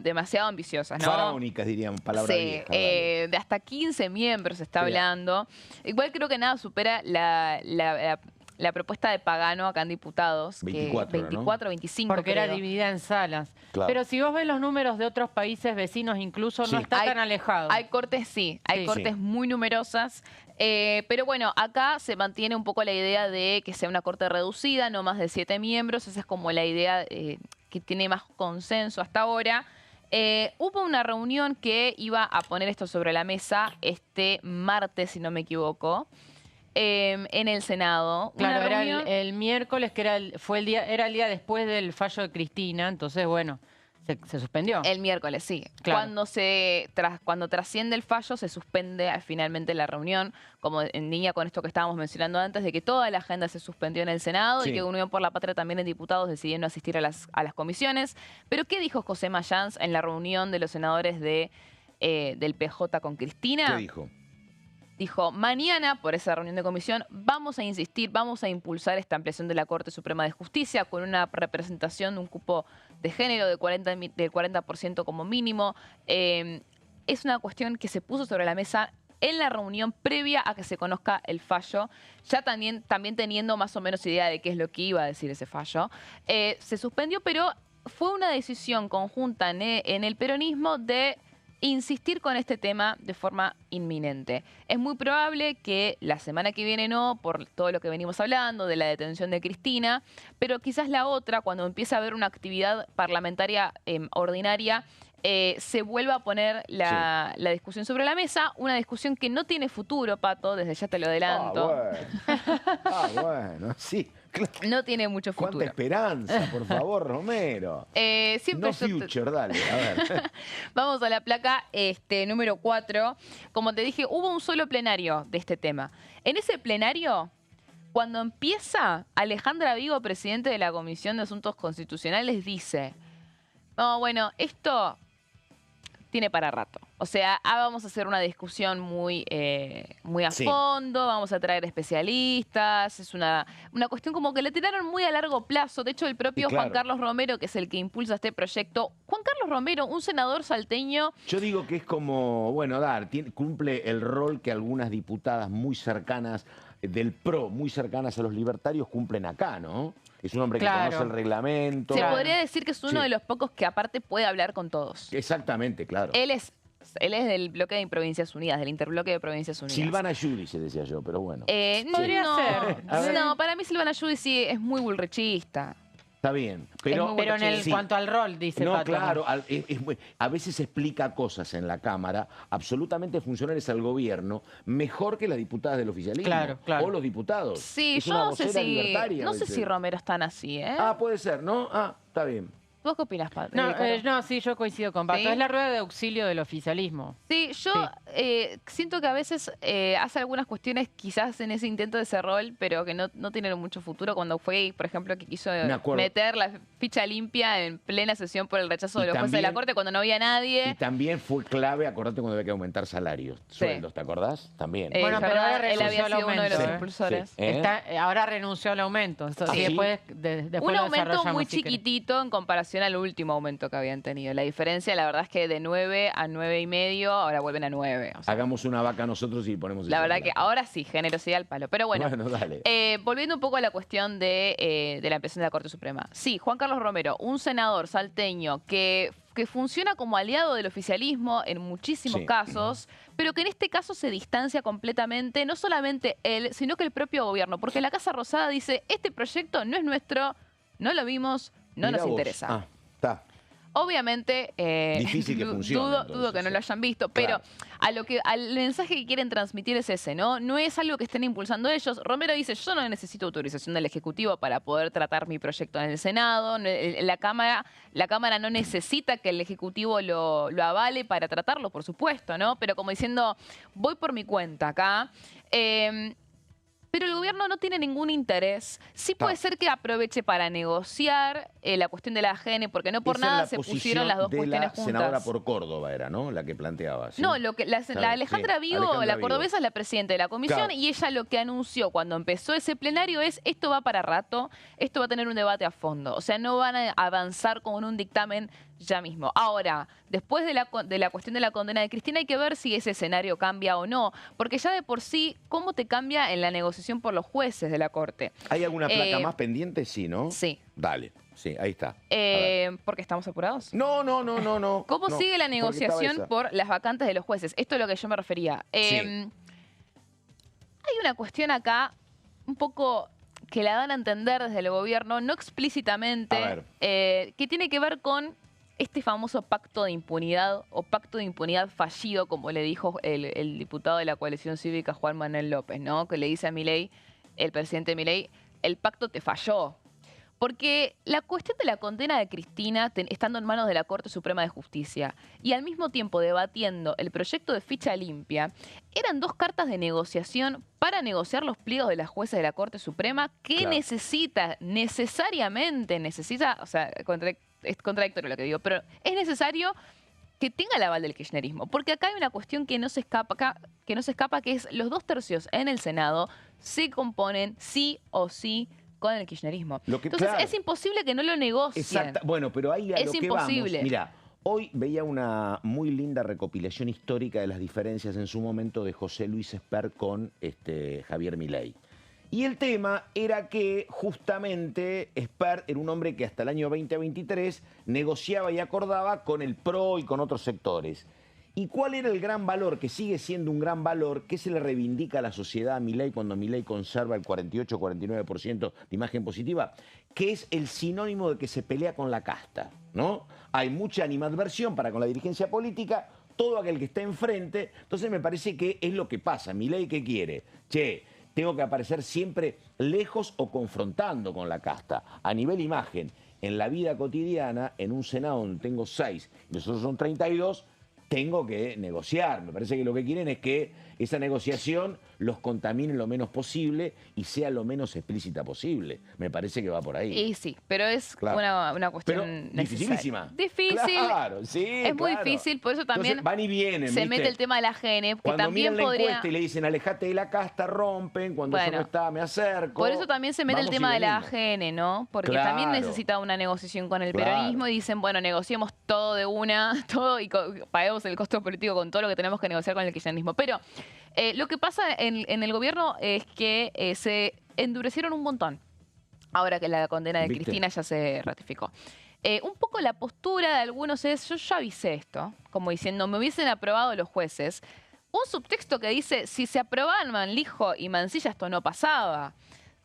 ambiciosas, ¿no? Faraónicas, diríamos, palabra Sí, vieja. Dale. de hasta 15 miembros se está Sí. hablando. Igual creo que nada supera la propuesta de Pagano acá en diputados. 24 que era, ¿no? 24, 25 Porque era creo. dividida en salas. Claro. Pero si vos ves los números de otros países vecinos, incluso Sí. no está Hay- tan alejado. Hay cortes, sí, hay Sí. cortes Sí. muy numerosas. Pero bueno, acá se mantiene un poco la idea de que sea una corte reducida, no más de 7 miembros. Esa es como la idea que tiene más consenso hasta ahora. Hubo una reunión que iba a poner esto sobre la mesa este martes, si no me equivoco, en el Senado. Claro, Una era reunión- el miércoles, que era era el día después del fallo de Cristina, entonces, bueno, se suspendió. El miércoles, sí. Claro. Cuando trasciende el fallo, se suspende finalmente la reunión, como en línea con esto que estábamos mencionando antes, de que toda la agenda se suspendió en el Senado Sí. y que Unión por la Patria también en diputados decidió no asistir a las comisiones. Pero, ¿qué dijo José Mayans en la reunión de los senadores del PJ con Cristina? ¿Qué dijo? Dijo, mañana, por esa reunión de comisión, vamos a insistir, vamos a impulsar esta ampliación de la Corte Suprema de Justicia con una representación de un cupo de género del 40% como mínimo. Es una cuestión que se puso sobre la mesa en la reunión previa a que se conozca el fallo, ya también teniendo más o menos idea de qué es lo que iba a decir ese fallo. Se suspendió, pero fue una decisión conjunta en el peronismo de insistir con este tema de forma inminente. Es muy probable que la semana que viene no, por todo lo que venimos hablando, de la detención de Cristina, pero quizás la otra, cuando empiece a haber una actividad parlamentaria ordinaria, se vuelva a poner la discusión sobre la mesa, una discusión que no tiene futuro, Pato, desde ya te lo adelanto. Bueno, sí. Claro. No tiene mucho Cuánta futuro. esperanza, por favor, Romero. Siempre No future, dale, a ver. Vamos a la placa número 4. Como te dije, hubo un solo plenario de este tema. En ese plenario, cuando empieza, Alejandra Vigo, presidente de la Comisión de Asuntos Constitucionales, dice, no, bueno, esto tiene para rato. O sea, vamos a hacer una discusión muy a Sí. fondo, vamos a traer especialistas, es una cuestión como que le tiraron muy a largo plazo. De hecho, el propio Y claro. Juan Carlos Romero, que es el que impulsa este proyecto, Juan Carlos Romero, un senador salteño, Yo digo que es como, bueno, cumple el rol que algunas diputadas muy cercanas del PRO, muy cercanas a los libertarios, cumplen acá, ¿no? Es un hombre que Claro. conoce el reglamento. se Claro. podría decir que es uno Sí. de los pocos que aparte puede hablar con todos. Exactamente, claro. Él es del bloque de Provincias Unidas, del interbloque de Provincias Unidas. Silvana Giudice, decía yo, pero bueno. Podría ser. A ver. No, para mí Silvana Giudice es muy bullrichista. Está bien. Pero, muy Pero en sí. cuanto al rol, dice No, Pato. claro, a veces explica cosas en la Cámara absolutamente funcionales al gobierno mejor que las diputadas del oficialismo. Claro, claro. O los diputados. Sí, Es yo una no sé vocera si libertaria, no sé veces. si Romero es tan así, ¿eh? Ah, puede ser, ¿no? Ah, está bien. ¿Vos qué opinas, Pato? No, sí, yo coincido con Pato. ¿Sí? Es la rueda de auxilio del oficialismo. Sí, yo siento que a veces hace algunas cuestiones quizás en ese intento de ese rol, pero que no tienen mucho futuro. Cuando fue, por ejemplo, que quiso Me acuerdo. meter la ficha limpia en plena sesión por el rechazo Y de los jueces de la también- Corte cuando no había Y nadie. también fue clave, acordate cuando había que aumentar salarios, sueldos, ¿te acordás? También. Bueno, es pero verdad, ahora él había renunció al sido uno de los aumento, ¿eh? impulsores. Sí. ¿Eh? Ahora renunció al aumento. Eso ¿Ah, sí, sí? después Un lo aumento desarrollamos, muy si querés. chiquitito en comparación al último aumento que habían tenido. La diferencia, la verdad, es que de 9 a 9,5, ahora vuelven a 9. O sea, Hagamos una vaca nosotros y ponemos la esa verdad que plata. ahora sí, generosidad al palo. Pero bueno, Dale. volviendo un poco a la cuestión de la ampliación de la Corte Suprema. Sí, Juan Carlos Romero, un senador salteño que funciona como aliado del oficialismo en muchísimos Sí. casos, pero que en este caso se distancia completamente, no solamente él, sino que el propio gobierno, porque la Casa Rosada dice, este proyecto no es nuestro, no lo vimos, no Mirá nos vos. interesa. Ah, está. Obviamente, Difícil que funcione, dudo que no lo hayan visto, pero claro. al mensaje que quieren transmitir es ese, ¿no? No es algo que estén impulsando ellos. Romero dice, yo no necesito autorización del Ejecutivo para poder tratar mi proyecto en el Senado. La Cámara no necesita que el Ejecutivo lo avale para tratarlo, por supuesto, ¿no? Pero como diciendo, voy por mi cuenta acá. Pero el gobierno no tiene ningún interés. Sí puede ser que aproveche para negociar la cuestión de la AGN, porque no por nada se pusieron las dos cuestiones juntas. La senadora por Córdoba era, ¿no? La que planteaba. ¿Sí? No, la Alejandra Vigo, la cordobesa, es la presidenta de la comisión, y ella lo que anunció cuando empezó ese plenario es esto va para rato, esto va a tener un debate a fondo. O sea, no van a avanzar con un dictamen ya mismo. Ahora, después de la cuestión de la condena de Cristina, hay que ver si ese escenario cambia o no, porque ya de por sí, ¿cómo te cambia en la negociación por los jueces de la Corte? ¿Hay alguna placa más pendiente? Sí, ¿no? Sí. Dale, sí, ahí está. ¿Porque estamos apurados? No. ¿Cómo sigue la negociación por las vacantes de los jueces? Esto es lo que yo me refería. Sí. Hay una cuestión acá, un poco que la dan a entender desde el gobierno, no explícitamente, que tiene que ver con este famoso pacto de impunidad o pacto de impunidad fallido, como le dijo el diputado de la coalición cívica Juan Manuel López, ¿no? Que le dice a Milei, el presidente Milei, el pacto te falló. Porque la cuestión de la condena de Cristina, estando en manos de la Corte Suprema de Justicia y al mismo tiempo debatiendo el proyecto de ficha limpia, eran dos cartas de negociación para negociar los pliegos de las jueces de la Corte Suprema que necesariamente necesita, o sea, es contradictorio lo que digo, pero es necesario que tenga el aval del kirchnerismo. Porque acá hay una cuestión que no se escapa, que es los 2/3 en el Senado se componen sí o sí con el kirchnerismo. Entonces es imposible que no lo negocien. Exacto. Bueno, pero ahí a es lo que imposible. Vamos. Mira, hoy veía una muy linda recopilación histórica de las diferencias en su momento de José Luis Espert con Javier Milei. Y el tema era que justamente Espert era un hombre que hasta el año 2023 negociaba y acordaba con el PRO y con otros sectores. ¿Y cuál era el gran valor, que sigue siendo un gran valor, que se le reivindica a la sociedad a Milei cuando Milei conserva el 48-49% de imagen positiva? Que es el sinónimo de que se pelea con la casta, ¿no? Hay mucha animadversión para con la dirigencia política, todo aquel que está enfrente. Entonces me parece que es lo que pasa. Milei, ¿qué quiere? Che, tengo que aparecer siempre lejos o confrontando con la casta. A nivel imagen, en la vida cotidiana, en un Senado donde tengo 6 y nosotros son 32, tengo que negociar. Me parece que lo que quieren es que esa negociación los contamine lo menos posible y sea lo menos explícita posible. Me parece que va por ahí. Y sí, pero es una cuestión dificilísima. Difícil. Claro, sí, es muy difícil, por eso también entonces, van y vienen, se ¿viste? mete el tema de la AGN, que cuando también miran la podría... encuesta y le dicen alejate de la casta, rompen, cuando yo no está, me acerco. Por eso también se mete el tema de la AGN, ¿no? Porque también necesita una negociación con el peronismo y dicen, bueno, negociemos todo de una, todo y paguemos el costo político con todo lo que tenemos que negociar con el kirchnerismo. Pero lo que pasa en el gobierno es que se endurecieron un montón ahora que la condena de Cristina ya se ratificó. Un poco la postura de algunos es, yo ya avisé esto, como diciendo, me hubiesen aprobado los jueces. Un subtexto que dice, si se aprobaban Manlijo y Mansilla, esto no pasaba.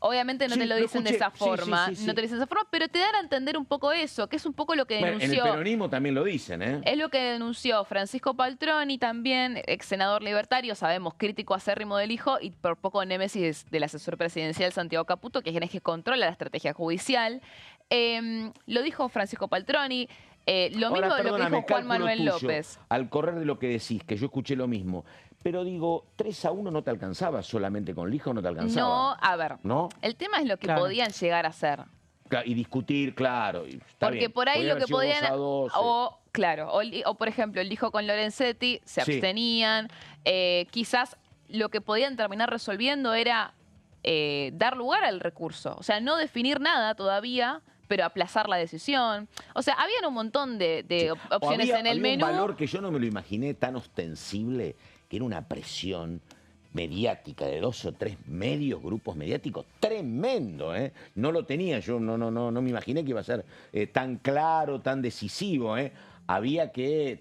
Obviamente no te lo dicen de esa forma, no te lo dicen de esa forma, pero te dan a entender un poco eso, que es un poco lo que denunció... En el peronismo también lo dicen, ¿eh? Es lo que denunció Francisco Paltroni también, ex senador libertario, sabemos, crítico acérrimo del hijo y por poco némesis del asesor presidencial Santiago Caputo, que es quien controla la estrategia judicial. Lo dijo Francisco Paltroni, lo mismo de lo que dijo Juan Manuel López. Al correr de lo que decís, que yo escuché lo mismo, pero digo, 3-1 no te alcanzaba solamente con Lijo, no te alcanzaba. No, a ver, ¿no? El tema es lo que podían llegar a hacer. Y discutir, claro. Porque bien. por ahí lo que podían... 2-2, o por ejemplo, el Lijo con Lorenzetti, se abstenían. Quizás lo que podían terminar resolviendo era dar lugar al recurso. O sea, no definir nada todavía, pero aplazar la decisión. O sea, habían un montón de opciones en el menú. Un valor que yo no me lo imaginé tan ostensible, que era una presión mediática de 2 o 3 grupos mediáticos, tremendo, ¿eh? No lo tenía, yo no me imaginé que iba a ser tan claro, tan decisivo, ¿eh?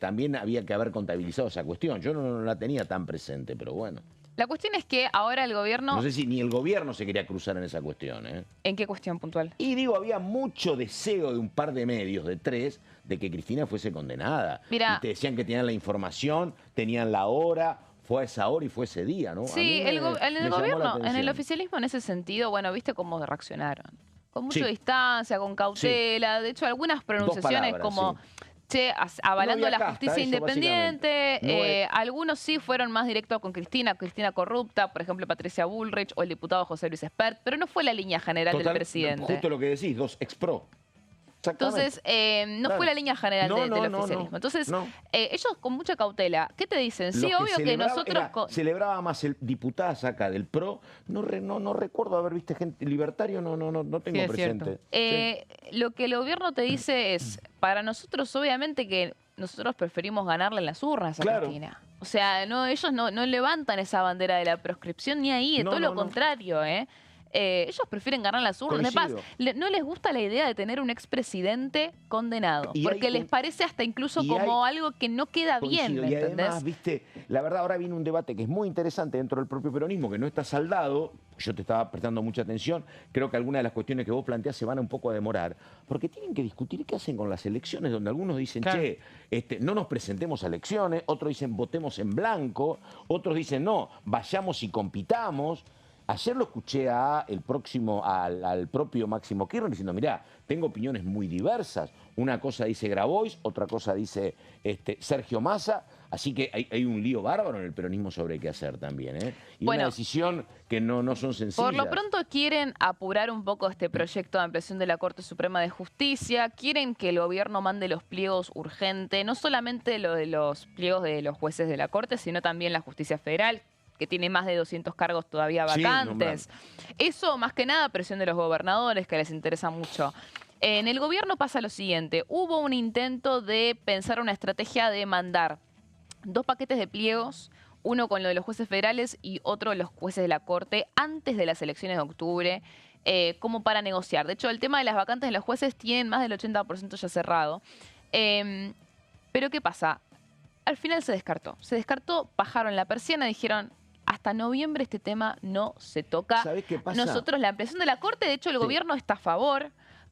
También había que haber contabilizado esa cuestión. Yo no la tenía tan presente, pero bueno. La cuestión es que ahora el gobierno... No sé si ni el gobierno se quería cruzar en esa cuestión, ¿eh? ¿En qué cuestión puntual? Y digo, había mucho deseo de un par de medios, de 3, de que Cristina fuese condenada. Mira, y te decían que tenían la información, tenían la hora, fue a esa hora y fue ese día, ¿no? Sí, en el gobierno, en el oficialismo en ese sentido, bueno, viste cómo reaccionaron. Con mucha distancia, con cautela. De hecho, algunas pronunciaciones como... Che, avalando la justicia independiente, algunos sí fueron más directos con Cristina corrupta, por ejemplo Patricia Bullrich o el diputado José Luis Espert, pero no fue la línea general del presidente. Justo lo que decís, 2 ex-pro. Entonces, no fue la línea general del oficialismo. Entonces, ellos con mucha cautela, ¿qué te dicen? Sí, obvio que nosotros... Celebraba más el diputado acá del PRO, no recuerdo haber visto gente libertario, no tengo presente. Lo que el gobierno te dice es, para nosotros obviamente que nosotros preferimos ganarle en las urnas a Cristina. O sea, ellos no levantan esa bandera de la proscripción ni ahí, todo lo contrario, ellos prefieren ganar las urnas. Coincido. De paz, no les gusta la idea de tener un expresidente condenado, porque les parece hasta incluso como algo que no queda bien, ¿me entendés? Y además, viste, la verdad ahora viene un debate que es muy interesante dentro del propio peronismo, que no está saldado. Yo te estaba prestando mucha atención. Creo que algunas de las cuestiones que vos planteás se van un poco a demorar, porque tienen que discutir qué hacen con las elecciones, donde algunos dicen, che, no nos presentemos a elecciones, otros dicen, votemos en blanco, otros dicen, no, vayamos y compitamos. Ayer lo escuché al propio Máximo Kirchner diciendo, mirá, tengo opiniones muy diversas. Una cosa dice Grabois, otra cosa dice Sergio Massa. Así que hay un lío bárbaro en el peronismo sobre qué hacer también, ¿eh? Y una decisión que no son sencillas. Por lo pronto quieren apurar un poco este proyecto de ampliación de la Corte Suprema de Justicia. Quieren que el gobierno mande los pliegos urgente, no solamente lo de los pliegos de los jueces de la Corte, sino también la Justicia Federal, que tiene más de 200 cargos todavía vacantes. Eso, más que nada, presión de los gobernadores, que les interesa mucho. En el gobierno pasa lo siguiente. Hubo un intento de pensar una estrategia de mandar 2 paquetes de pliegos, uno con lo de los jueces federales y otro de los jueces de la Corte, antes de las elecciones de octubre, como para negociar. De hecho, el tema de las vacantes de los jueces tienen más del 80% ya cerrado. Pero ¿qué pasa? Al final se descartó. Bajaron la persiana, dijeron... Hasta noviembre este tema no se toca. ¿Sabés qué pasa? Nosotros, la ampliación de la Corte, de hecho, el gobierno está a favor,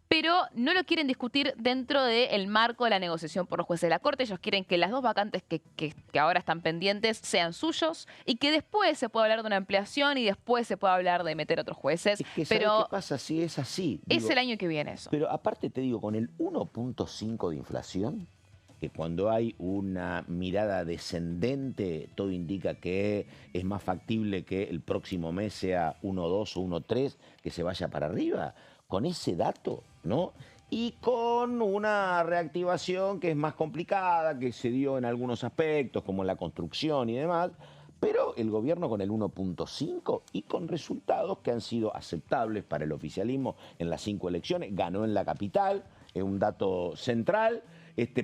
pero no lo quieren discutir dentro del marco de la negociación por los jueces de la Corte. Ellos quieren que las 2 vacantes que ahora están pendientes sean suyos y que después se pueda hablar de una ampliación y después se pueda hablar de meter otros jueces. Es que ¿sabés qué pasa si es así? Es el año que viene eso. Pero aparte te digo, con el 1.5 de inflación, que cuando hay una mirada descendente, todo indica que es más factible que el próximo mes sea 1.2 o 1.3, que se vaya para arriba. Con ese dato, ¿no? Y con una reactivación que es más complicada, que se dio en algunos aspectos, como en la construcción y demás, pero el gobierno con el 1.5 y con resultados que han sido aceptables para el oficialismo en las 5 elecciones, ganó en la capital, es un dato central.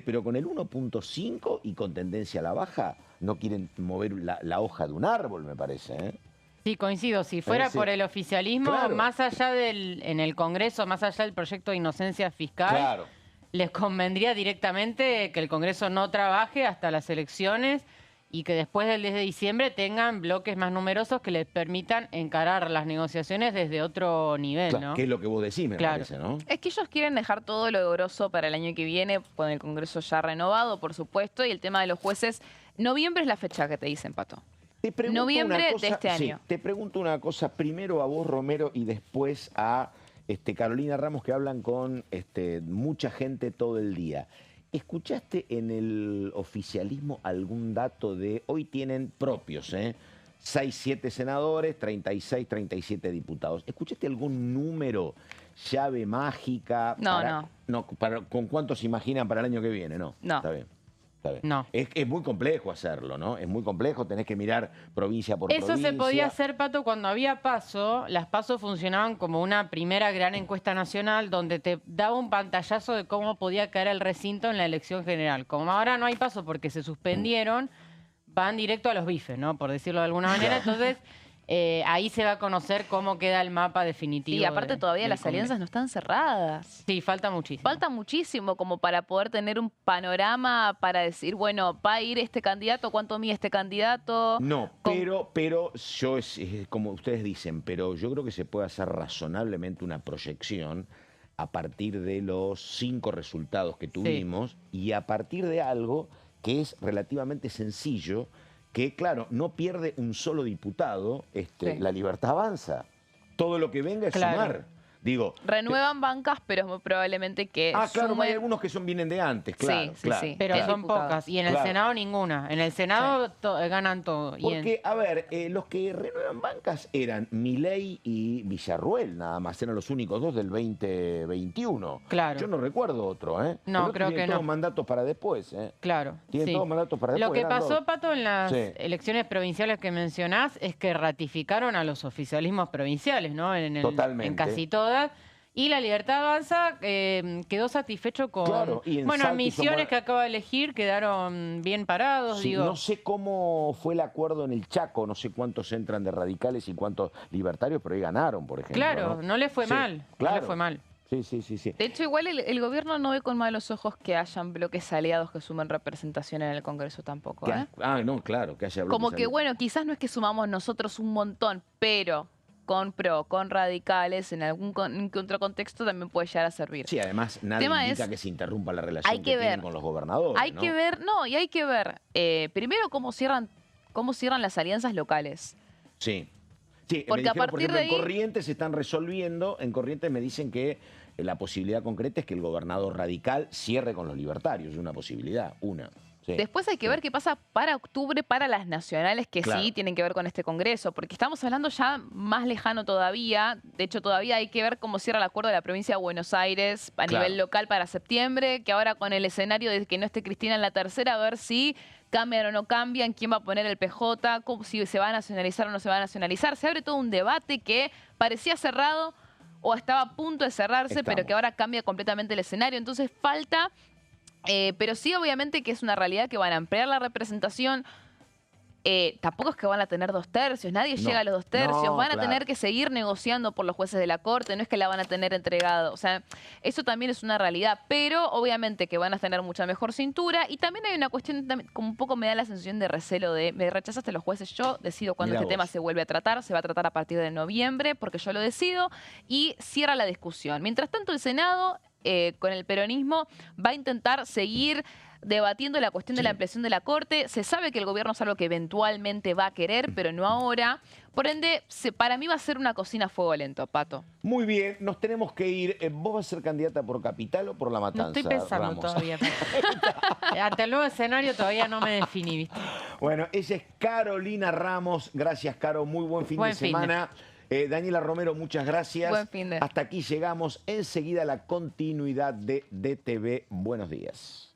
Pero con el 1.5 y con tendencia a la baja, no quieren mover la hoja de un árbol, me parece, ¿eh? Sí, coincido. Si fuera por el oficialismo, más allá en el Congreso, más allá del proyecto de inocencia fiscal, les convendría directamente que el Congreso no trabaje hasta las elecciones y que después del 10 de diciembre tengan bloques más numerosos que les permitan encarar las negociaciones desde otro nivel, ¿no? Que es lo que vos decís, me parece, ¿no? Es que ellos quieren dejar todo lo grosso para el año que viene, con el Congreso ya renovado, por supuesto, y el tema de los jueces. Noviembre es la fecha que te dicen, Pato. Noviembre de este año. Te pregunto una cosa, primero a vos, Romero, y después a Carolina Ramos, que hablan con mucha gente todo el día. ¿Escuchaste en el oficialismo algún dato de, hoy tienen propios, 6, 7 senadores, 36, 37 diputados? ¿Escuchaste algún número, llave mágica? ¿Con cuántos se imaginan para el año que viene? No. Está bien. No. Es muy complejo hacerlo, ¿no? Es muy complejo, tenés que mirar provincia por provincia. Eso se podía hacer, Pato, cuando había PASO. Las PASO funcionaban como una primera gran encuesta nacional donde te daba un pantallazo de cómo podía caer el recinto en la elección general. Como ahora no hay PASO porque se suspendieron, van directo a los bifes, ¿no? Por decirlo de alguna manera. Entonces, ahí se va a conocer cómo queda el mapa definitivo. Y aparte todavía del las alianzas no están cerradas. Sí, falta muchísimo. Falta muchísimo como para poder tener un panorama para decir, bueno, va a ir este candidato, ¿cuánto mide este candidato? No, pero yo es como ustedes dicen, pero yo creo que se puede hacer razonablemente una proyección a partir de los 5 resultados que tuvimos y a partir de algo que es relativamente sencillo, que claro, no pierde un solo diputado, la Libertad Avanza. Todo lo que venga es sumar. Digo, renuevan bancas, pero es muy probablemente que claro, sumen... hay algunos que son vienen de antes, claro. Sí. Pero son diputados. pocas. Y en el Senado ninguna. En el Senado ganan todo. Porque, a ver, los que renuevan bancas eran Milei y Villarruel, nada más. Eran los únicos 2 del 2021. Claro. Yo no recuerdo otro, ¿eh? No, creo que tienen no. todos mandatos para después, ¿eh? Claro. Tienen todos mandatos para después. Lo que eran pasó, 2. Pato, en las elecciones provinciales que mencionás es que ratificaron a los oficialismos provinciales, ¿no? Totalmente. En casi todas. Y la Libertad Avanza quedó satisfecho con... Claro, y en bueno, Salta y Misiones que acaba de elegir quedaron bien parados, Sí, digo. no sé cómo fue el acuerdo en el Chaco, no sé cuántos entran de radicales y cuántos libertarios, pero ahí ganaron, por ejemplo. Claro, no le fue mal. Claro. No le fue mal. Sí. De hecho, igual el gobierno no ve con malos ojos que hayan bloques aliados que sumen representación en el Congreso tampoco, ¿eh? No, claro, que haya bloques Como que, aliados. bueno, quizás no es que sumamos nosotros un montón, pero con PRO, con radicales, en algún otro contexto también puede llegar a servir. Sí, además nadie indica que se interrumpa la relación que tienen con los gobernadores. Hay que ver, y hay que ver primero cómo cierran las alianzas locales. Sí, porque me dijeron, a partir por ejemplo, de ahí... en Corrientes se están resolviendo, en Corrientes me dicen que la posibilidad concreta es que el gobernador radical cierre con los libertarios, es una posibilidad, Sí. Después hay que ver qué pasa para octubre para las nacionales que sí tienen que ver con este Congreso, porque estamos hablando ya más lejano todavía. De hecho, todavía hay que ver cómo cierra el acuerdo de la provincia de Buenos Aires a nivel local para septiembre, que ahora con el escenario de que no esté Cristina en la tercera, a ver si cambian o no cambian, quién va a poner el PJ, si se va a nacionalizar o no se va a nacionalizar. Se abre todo un debate que parecía cerrado o estaba a punto de cerrarse, pero que ahora cambia completamente el escenario. Entonces falta... pero sí, obviamente, que es una realidad que van a ampliar la representación. Tampoco es que van a tener 2 tercios, nadie llega a los 2 tercios. Van a tener que seguir negociando por los jueces de la Corte, no es que la van a tener entregado. O sea, eso también es una realidad, pero obviamente que van a tener mucha mejor cintura. Y también hay una cuestión, como un poco me da la sensación de recelo de, me rechazaste los jueces, yo decido cuándo este tema se vuelve a tratar. Se va a tratar a partir de noviembre, porque yo lo decido, y cierra la discusión. Mientras tanto, el Senado... con el peronismo va a intentar seguir debatiendo la cuestión de la ampliación de la Corte. Se sabe que el gobierno es algo que eventualmente va a querer, pero no ahora. Por ende, para mí va a ser una cocina a fuego lento, Pato. Muy bien, nos tenemos que ir. ¿Vos vas a ser candidata por Capital o por La Matanza, No estoy pensando Ramos? todavía. Ante el nuevo escenario todavía no me definí, ¿viste? Bueno, ella es Carolina Ramos. Gracias, Caro. Muy buen fin de semana. Daniela Romero, muchas gracias. Buen fin de. Hasta aquí llegamos. Enseguida la continuidad de DTV. Buenos días.